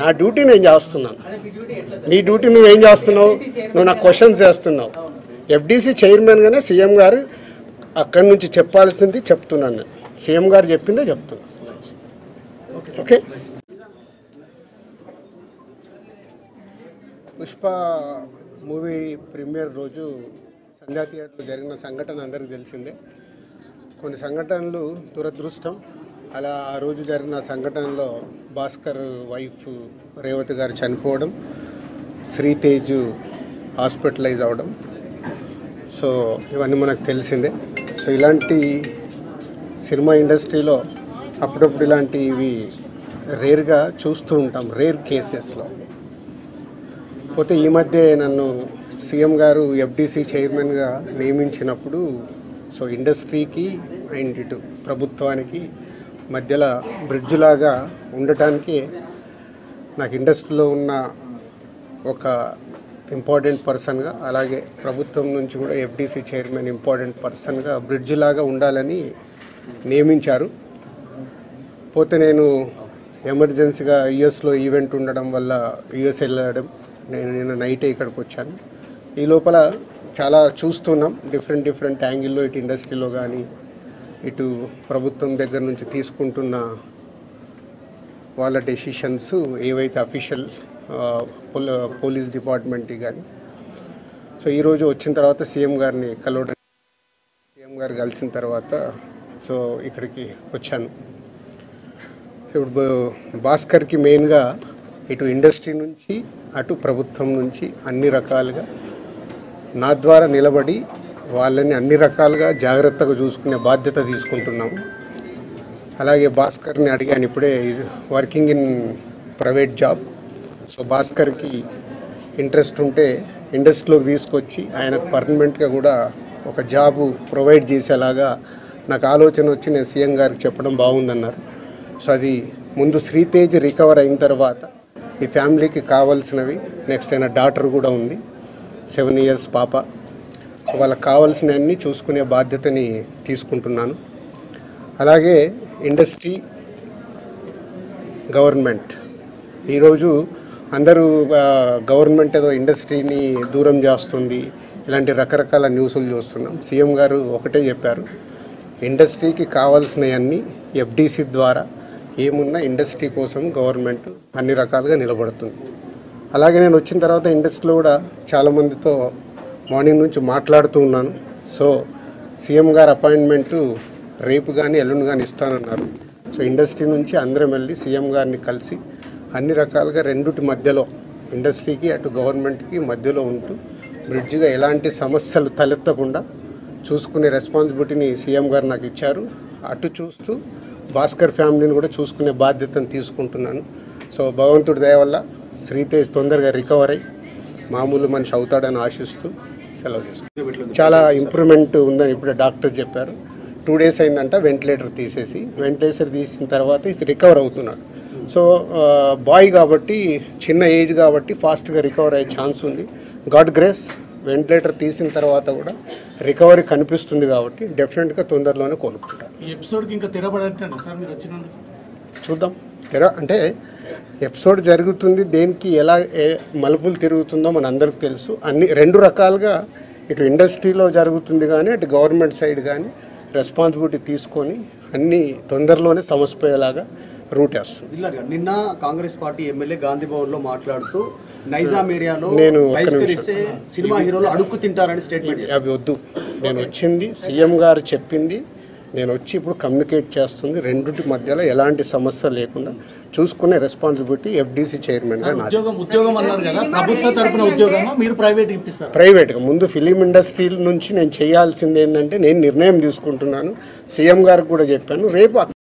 నా డ్యూటీ నేను చేస్తున్నాను. నీ డ్యూటీ నువ్వేం చేస్తున్నావు? నువ్వు నాకు క్వశ్చన్స్ చేస్తున్నావు. ఎఫ్డీసీ చైర్మన్గానే సీఎం గారు అక్కడి నుంచి చెప్పాల్సింది చెప్తున్నాను. నేను సీఎం గారు చెప్పిందే చెప్తున్నాను. ఓకే. పుష్ప మూవీ ప్రీమియర్ రోజు సంధ్యా థియేటర్లో జరిగిన సంఘటన అందరికీ తెలిసిందే. కొన్ని సంఘటనలు దురదృష్టం. అలా ఆ రోజు జరిగిన సంఘటనలో భాస్కర్ వైఫ్ రేవతి గారు చనిపోవడం, శ్రీతేజ్ హాస్పిటలైజ్ అవ్వడం, సో ఇవన్నీ మనకు తెలిసిందే. సో ఇలాంటి సినిమా ఇండస్ట్రీలో అప్పుడప్పుడు ఇలాంటివి రేర్గా చూస్తూ ఉంటాం, రేర్ కేసెస్లో. పోతే ఈ మధ్య నన్ను సీఎం గారు ఎఫ్డీసీ చైర్మన్గా నియమించినప్పుడు సో ఇండస్ట్రీకి అండ్ ఇటు ప్రభుత్వానికి మధ్యలో బ్రిడ్జ్ లాగా ఉండటానికి నాకు ఇండస్ట్రీలో ఉన్న ఒక ఇంపార్టెంట్ పర్సన్గా, అలాగే ప్రభుత్వం నుంచి కూడా ఎఫ్డీసీ చైర్మన్ ఇంపార్టెంట్ పర్సన్గా బ్రిడ్జ్ లాగా ఉండాలని నియమించారు. పోతే నేను ఎమర్జెన్సీగా యుఎస్లో ఈవెంట్ ఉండడం వల్ల యుఎస్ వెళ్ళడం, నేను నైటే ఇక్కడికి వచ్చాను. ఈ లోపల చాలా చూస్తున్నాం డిఫరెంట్ యాంగిల్లో, ఇటు ఇండస్ట్రీలో కానీ ఇటు ప్రభుత్వం దగ్గర నుంచి తీసుకుంటున్న వాళ్ళ డెసిషన్స్ ఏవైతే అఫీషియల్ పోలీస్ డిపార్ట్మెంట్కి కానీ. సో ఈరోజు వచ్చిన తర్వాత సీఎం గారిని కలవడం, సీఎం గారు కలిసిన తర్వాత సో ఇక్కడికి వచ్చాను. ఇప్పుడు భాస్కర్కి మెయిన్గా ఇటు ఇండస్ట్రీ నుంచి అటు ప్రభుత్వం నుంచి అన్ని రకాలుగా నా ద్వారా నిలబడి వాళ్ళని అన్ని రకాలుగా జాగ్రత్తగా చూసుకునే బాధ్యత తీసుకుంటున్నాము. అలాగే భాస్కర్ని అడిగాను, ఇప్పుడే working in private job. So భాస్కర్కి ఇంట్రెస్ట్ ఉంటే ఇండస్ట్రీలోకి తీసుకొచ్చి ఆయనకు పర్మనెంట్గా కూడా ఒక జాబు ప్రొవైడ్ చేసేలాగా నాకు ఆలోచన వచ్చి నేను సీఎం గారికి చెప్పడం బాగుందన్నారు. సో అది ముందు శ్రీతేజ్ రికవర్ అయిన తర్వాత ఈ ఫ్యామిలీకి కావాల్సినవి, నెక్స్ట్ అయిన డాటర్ కూడా ఉంది, 7 years పాప. సో వాళ్ళకి కావాల్సినవన్నీ చూసుకునే బాధ్యతని తీసుకుంటున్నాను. అలాగే ఇండస్ట్రీ, గవర్నమెంట్, ఈరోజు అందరూ గవర్నమెంట్ ఏదో ఇండస్ట్రీని దూరం చేస్తుంది, ఇలాంటి రకరకాల న్యూస్లు చూస్తున్నాం. సీఎం గారు ఒకటే చెప్పారు, ఇండస్ట్రీకి కావాల్సినవన్నీ ఎఫ్డీసీ ద్వారా ఏమున్నా ఇండస్ట్రీ కోసం గవర్నమెంట్ అన్ని రకాలుగా నిలబడుతుంది. అలాగే నేను వచ్చిన తర్వాత ఇండస్ట్రీలో కూడా చాలామందితో మార్నింగ్ నుంచి మాట్లాడుతూ ఉన్నాను. సో సీఎం గారు అపాయింట్మెంటు రేపు కానీ ఎల్లుండి కానీ ఇస్తానన్నారు. సో ఇండస్ట్రీ నుంచి అందరం వెళ్ళి సీఎం గారిని కలిసి అన్ని రకాలుగా రెండుటి మధ్యలో, ఇండస్ట్రీకి అటు గవర్నమెంట్కి మధ్యలో ఉంటూ బ్రిడ్జిగా ఎలాంటి సమస్యలు తలెత్తకుండా చూసుకునే రెస్పాన్సిబిలిటీని సీఎం గారు నాకు ఇచ్చారు. అటు చూస్తూ భాస్కర్ ఫ్యామిలీని కూడా చూసుకునే బాధ్యతను తీసుకుంటున్నాను. సో భగవంతుడి దయ వల్ల శ్రీతేజ్ తొందరగా రికవర్ అయ్యి మామూలు మనిషి అవుతాడని ఆశిస్తూ సెలవు తీసుకుంటాను. చాలా ఇంప్రూవ్మెంట్ ఉందని ఇప్పుడే డాక్టర్ చెప్పారు. 2 days అయిందంట వెంటిలేటర్ తీసేసి. వెంటిలేటర్ తీసిన తర్వాత రికవర్ అవుతున్నాడు. సో బాయ్ కాబట్టి, చిన్న ఏజ్ కాబట్టి ఫాస్ట్గా రికవర్ అయ్యే ఛాన్స్ ఉంది. గాడ్ గ్రేస్, వెంటిలేటర్ తీసిన తర్వాత కూడా రికవరీ కనిపిస్తుంది కాబట్టి డెఫినెట్గా తొందరలోనే కోలుకుంటారు. ఈ ఎపిసోడ్కి ఇంకా తెరపడట్లేదు సార్ మీరు వచ్చినందుకు? చూద్దాం. అంటే ఎపిసోడ్ జరుగుతుంది, దేనికి ఎలా మలుపులు తిరుగుతుందో మన అందరికీ తెలుసు. అన్ని రెండు రకాలుగా ఇటు ఇండస్ట్రీలో జరుగుతుంది కానీ అటు గవర్నమెంట్ సైడ్ కానీ రెస్పాన్సిబిలిటీ తీసుకొని అన్నీ తొందరలోనే సమసిపోయేలాగా రూట్ వేస్తుంది. నిన్న కాంగ్రెస్ పార్టీ ఎమ్మెల్యే గాంధీ భవన్లో మాట్లాడుతూ నైజాం ఏరియాలో నేను సినిమా హీరోలు అడుక్కు తింటారని స్టేట్మెంట్. అవి వద్దు, నేను వచ్చింది సీఎం గారు చెప్పింది, నేను వచ్చి ఇప్పుడు కమ్యూనికేట్ చేస్తుంది. రెండుటి మధ్యలో ఎలాంటి సమస్య లేకుండా చూసుకునే రెస్పాన్సిబిలిటీ ఎఫ్డీసీ చైర్మన్గా నాది. ప్రైవేట్గా ముందు ఫిలిం ఇండస్ట్రీ నుంచి నేను చేయాల్సింది ఏంటంటే, నేను నిర్ణయం తీసుకుంటున్నాను. సీఎం గారికి కూడా చెప్పాను, రేపు